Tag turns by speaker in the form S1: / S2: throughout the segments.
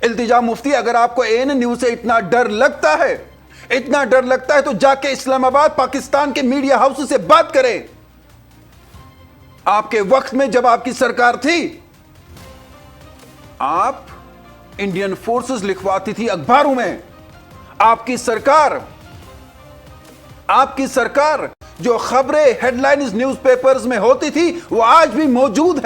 S1: इल्तिजा मुफ्ती, अगर आपको ANN news से इतना डर लगता है तो जाके इस्लामाबाद पाकिस्तान के मीडिया हाउस से बात करें। आपके वक्त में जब आपकी सरकार थी, आप इंडियन फोर्सेस लिखवाती थी अखबारों में। आपकी सरकार जो खबरें हेडलाइंस न्यूज़पेपर्स में होती थी वो आज भी मौजूद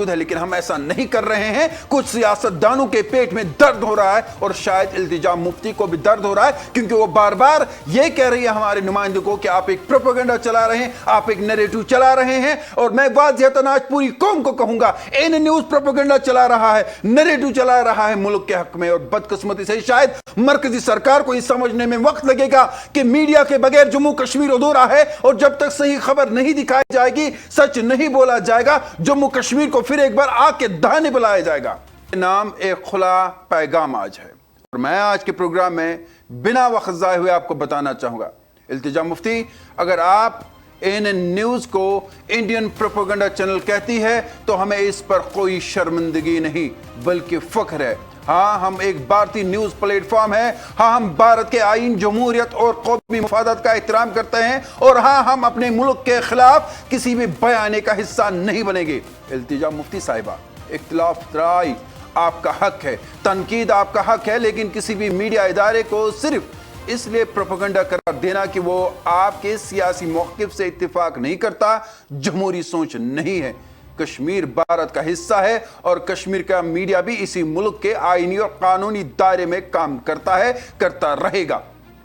S1: है, लेकिन हम ऐसा नहीं कर रहे हैं। कुछ सियासतदानों के पेट में दर्द हो रहा है और शायद इल्तिजा मुफ्ती को भी दर्द हो रहा है, क्योंकि वो बार बार ये कह रही है हमारे नुमाइंदों को कि आप एक प्रोपेगेंडा चला रहे हैं, आप एक नैरेटिव चला रहे हैं। और मैं वाज़िहतन आज पूरी कौम को कहूंगा, एएनएन न्यूज़ प्रोपेगेंडा चला रहा है, नैरेटिव चला रहा है मुल्क के हक में। और बदकिस्मती से शायद मरकजी सरकार को ये समझने में वक्त लगेगा कि मीडिया के बगैर जम्मू कश्मीर अधूरा है, और जब तक सही खबर नहीं दिखाई जाएगी, सच नहीं बोला जाएगा, जम्मू कश्मीर को फिर एक बार आग के दाने बुलाया जाएगा। नाम एक खुला पैगाम आज है, और मैं आज के प्रोग्राम में बिना वक्त जाए हुए आपको बताना चाहूंगा, इल्तिजा मुफ्ती, अगर आप एएनएन न्यूज को इंडियन प्रोपेगेंडा चैनल कहती है तो हमें इस पर कोई शर्मिंदगी नहीं बल्कि फख्र है। हाँ, हम एक भारतीय न्यूज प्लेटफॉर्म है। हाँ, हम भारत के आईन, जमहूरियत और कौमी मफादात का एहतराम करते हैं। और हाँ, हम अपने मुल्क के खिलाफ किसी भी बयाने का हिस्सा नहीं बनेंगे। इल्तिजा मुफ्ती साहिबा, इख्तिलाफ राय आपका हक है, तनकीद आपका हक है, लेकिन किसी भी मीडिया इदारे को सिर्फ इसलिए प्रोपेगेंडा करार देना कि वो आपके सियासी मौक़िफ़ से इत्तेफाक नहीं करता, जमहूरी सोच नहीं है। कश्मीर भारत का हिस्सा है और कश्मीर का मीडिया भी इसी मुल्क के आईनी और कानूनी दायरे में काम करता है, करता रहेगा।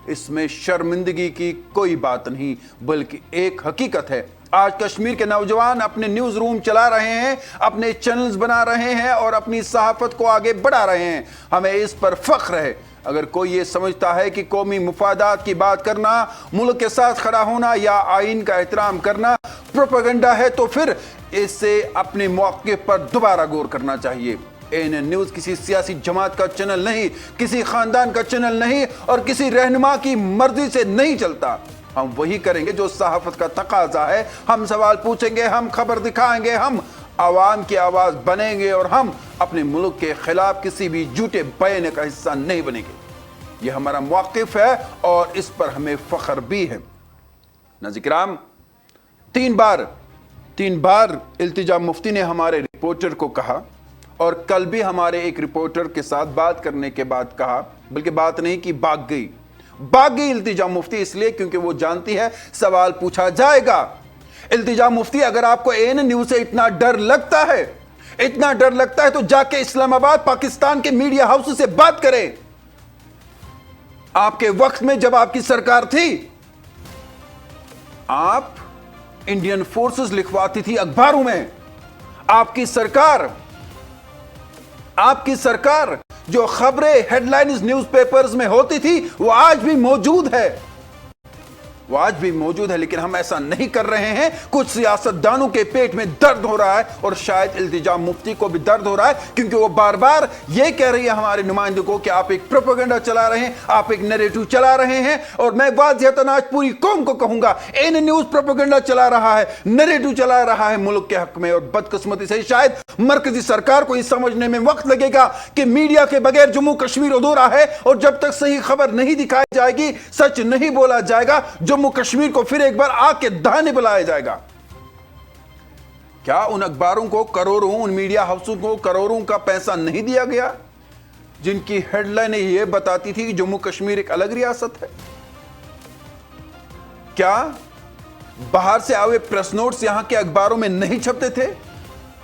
S1: इसमें शर्मिंदगी की कोई बात नहीं बल्कि एक हकीकत है। आज कश्मीर के नौजवान अपने न्यूज रूम चला रहे हैं, अपने चैनल्स बना रहे हैं और अपनी सहाफत को आगे बढ़ा रहे हैं। हमें इस पर फख्र है। अगर कोई ये समझता है कि कौमी मुफादात की बात करना, मुल्क के साथ खड़ा होना या आईन का एहतराम करना प्रोपेगेंडा है, तो फिर इससे अपने मौके पर दोबारा गौर करना चाहिए। एएनएन न्यूज़ किसी सियासी जमात का चैनल नहीं, किसी खानदान का चैनल नहीं और किसी रहनुमा की मर्जी से नहीं चलता। हम वही करेंगे जो सहाफत का तकाजा है। हम सवाल पूछेंगे, हम खबर दिखाएंगे, हम आवाम की आवाज बनेंगे और हम अपने मुल्क के खिलाफ किसी भी झूठे बयान का हिस्सा नहीं बनेंगे। यह हमारा मौक़िफ़ है और इस पर हमें फख्र भी है। नाज़रीन, तीन बार इल्तिजा मुफ्ती ने हमारे रिपोर्टर को कहा, और कल भी हमारे एक रिपोर्टर के साथ बात करने के बाद कहा, बल्कि बात नहीं की, भाग गई इल्तिजा मुफ्ती, इसलिए क्योंकि वो जानती है सवाल पूछा जाएगा। इल्तिजा मुफ्ती, अगर आपको एएनएन न्यूज़ से इतना डर लगता है तो जाके इस्लामाबाद पाकिस्तान के मीडिया हाउस से बात करें। आपके वक्त में जब आपकी सरकार थी, आप इंडियन फोर्सेस लिखवाती थी अखबारों में। आपकी सरकार जो खबरें हेडलाइंस न्यूज़पेपर्स में होती थी वो आज भी मौजूद है, लेकिन हम ऐसा नहीं कर रहे हैं। कुछ सियासतदानों के पेट में दर्द हो रहा है और शायद इल्तिजा मुफ्ती को भी दर्द हो रहा है, क्योंकि वो बार बार ये कह रही है हमारे नुमाइंदों को कि आप एक प्रोपेगेंडा चला रहे हैं, आप एक नैरेटिव चला रहे हैं। और मैं वाज़िहतन आज पूरी कौम को कहूंगा, एएनएन न्यूज़ प्रोपेगेंडा चला रहा है, नैरेटिव चला रहा है मुल्क के हक में। और बदकिस्मती से शायद मरकजी सरकार को ये समझने में वक्त लगेगा कि मीडिया के बगैर जम्मू कश्मीर अधूरा है, और जब तक सही खबर नहीं दिखाई जाएगी, सच नहीं बोला जाएगा, जम्मू कश्मीर को फिर एक बार आग के दाने बुलाया जाएगा। क्या उन अखबारों को करोड़ों, उन मीडिया हाउसों को करोड़ों का पैसा नहीं दिया गया जिनकी हेडलाइनें यह बताती थी कि जम्मू कश्मीर एक अलग रियासत है? क्या बाहर से आए प्रेस नोट्स यहां के अखबारों में नहीं छपते थे?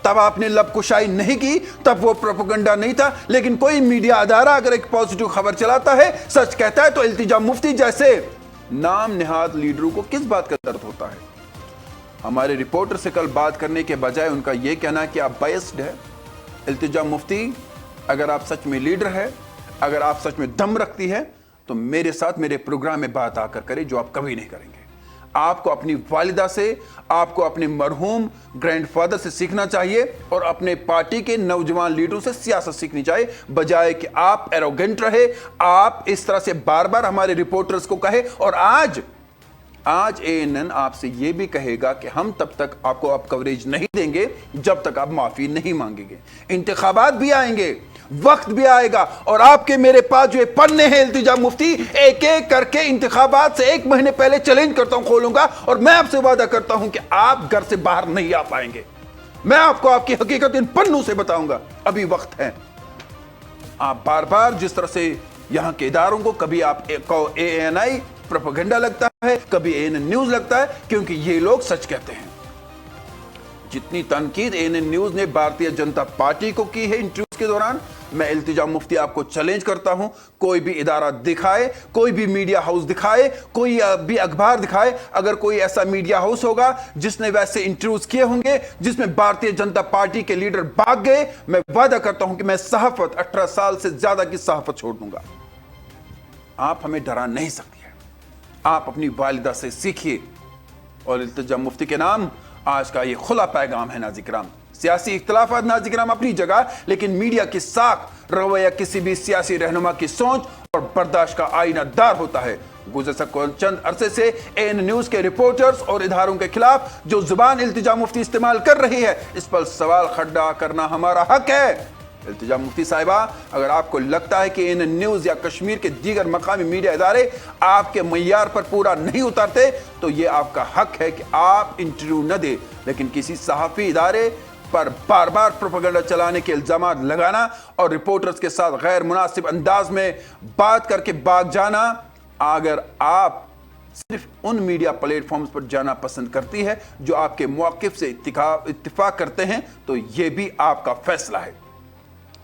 S1: तब आपने लबकुशाई नहीं की, तब वो प्रोपेगेंडा नहीं था। लेकिन कोई मीडिया अदारा अगर एक पॉजिटिव खबर चलाता है, सच कहता है, तो इल्तिजा मुफ्ती जैसे नाम निहाद लीडरों को किस बात का दर्द होता है? हमारे रिपोर्टर से कल बात करने के बजाय उनका यह कहना कि आप बायस्ड है। इल्तिजा मुफ्ती, अगर आप सच में लीडर है, अगर आप सच में दम रखती है, तो मेरे साथ मेरे प्रोग्राम में बात आकर करें, जो आप कभी नहीं करेंगे। आपको अपनी वालिदा से, आपको अपने मरहूम ग्रैंडफादर से सीखना चाहिए और अपने पार्टी के नौजवान लीडरों से सियासत सीखनी चाहिए, बजाय कि आप एरोगेंट रहे, आप इस तरह से बार बार हमारे रिपोर्टर्स को कहे। और आज آج ANN آپ سے یہ بھی کہے گا کہ ہم تب تک آپ کو اب کوریج نہیں دیں گے جب تک آپ معافی نہیں مانگیں گے. انتخابات بھی آئیں گے, وقت بھی آئے گا, اور آپ کے میرے پاس جو یہ پنے ہیں التجا مفتی, ایک ایک کر کے انتخابات سے 1 مہینے پہلے چیلنج کرتا ہوں کھولوں گا, اور میں آپ سے وعدہ کرتا ہوں کہ آپ گھر سے باہر نہیں آ پائیں گے. میں آپ کو آپ کی حقیقت ان پنوں سے بتاؤں گا. ابھی وقت ہے. آپ بار بار جس طرح سے یہاں کے اداروں کو کبھی آپ کو ANI پروپیگنڈا لگتا ہے, کبھی ANN نیوز لگتا ہے, کیونکہ یہ لوگ سچ کہتے ہیں. جتنی تنقید ANN نیوز نے بھارتیہ جنتا پارٹی کو کی ہے انٹرویوز کے دوران, میں التجا مفتی آپ کو چیلنج کرتا ہوں, کوئی بھی ادارہ دکھائے, کوئی بھی میڈیا ہاؤس دکھائے, کوئی بھی اخبار دکھائے, اگر کوئی ایسا میڈیا ہاؤس ہوگا جس نے ویسے انٹرویوز کیے ہوں گے جس میں بھارتیہ جنتا پارٹی کے لیڈر بھاگ گئے, میں وعدہ کرتا ہوں کہ میں صحافت 18 سال سے زیادہ کی صحافت چھوڑ دوں گا. آپ ہمیں ڈرا نہیں سکتی ہے. آپ اپنی والدہ سے سیکھیے. اور التجا مفتی کے نام آج کا یہ کھلا پیغام ہے ناظرین کرام. سیاسی اختلافات ناظرین کرام اپنی جگہ, لیکن میڈیا کی ساکھ رویہ کسی بھی سیاسی رہنما کی سوچ اور برداشت کا آئینہ دار ہوتا ہے. گزشتہ چند عرصے سے ANN نیوز کے رپورٹرز اور اداروں کے خلاف جو زبان التجا مفتی استعمال کر رہی ہے, اس پر سوال کھڑا کرنا ہمارا حق ہے. التجا مفتی صاحبہ, اگر آپ کو لگتا ہے کہ ANN نیوز یا کشمیر کے دیگر مقامی میڈیا ادارے آپ کے معیار پر پورا نہیں اترتے, تو یہ آپ کا حق ہے کہ آپ انٹرویو نہ دیں. لیکن کسی صحافی ادارے پر بار بار پروپیگنڈا چلانے کے الزامات لگانا اور رپورٹرز کے ساتھ غیر مناسب انداز میں بات کر کے بھاگ جانا, اگر آپ صرف ان میڈیا پلیٹ فارمز پر جانا پسند کرتی ہے جو آپ کے موقف سے اتفاق کرتے ہیں, تو یہ بھی آپ کا فیصلہ ہے.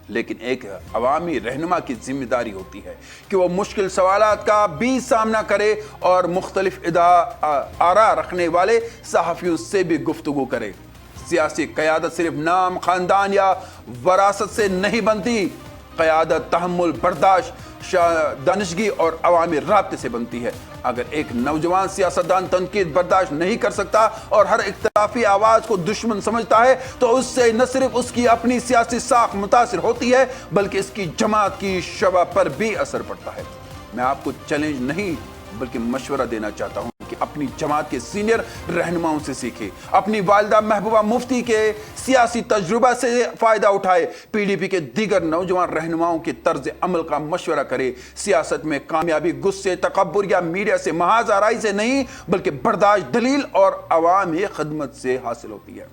S1: لیکن ایک عوامی رہنما کی ذمہ داری ہوتی ہے کہ وہ مشکل سوالات کا بھی سامنا کرے اور مختلف آراء رکھنے والے صحافیوں سے بھی گفتگو کرے. سیاسی قیادت صرف نام, خاندان یا وراثت سے نہیں بنتی. قیادت تحمل, برداشت, دانشگی اور عوامی رابطے سے بنتی ہے. اگر ایک نوجوان سیاستدان تنقید برداشت نہیں کر سکتا اور ہر اختلافی آواز کو دشمن سمجھتا ہے, تو اس سے نہ صرف اس کی اپنی سیاسی ساکھ متاثر ہوتی ہے بلکہ اس کی جماعت کی شبح پر بھی اثر پڑتا ہے. میں آپ کو چیلنج نہیں بلکہ مشورہ دینا چاہتا ہوں کہ اپنی جماعت کے سینئر رہنماؤں سے سیکھے, اپنی والدہ محبوبہ مفتی کے سیاسی تجربہ سے فائدہ اٹھائے, PDP کے دیگر نوجوان رہنماؤں کے طرز عمل کا مشورہ کرے. سیاست میں کامیابی غصے, تکبر یا میڈیا سے محض آرائی سے نہیں بلکہ برداشت, دلیل اور عوامی خدمت سے حاصل ہوتی ہے.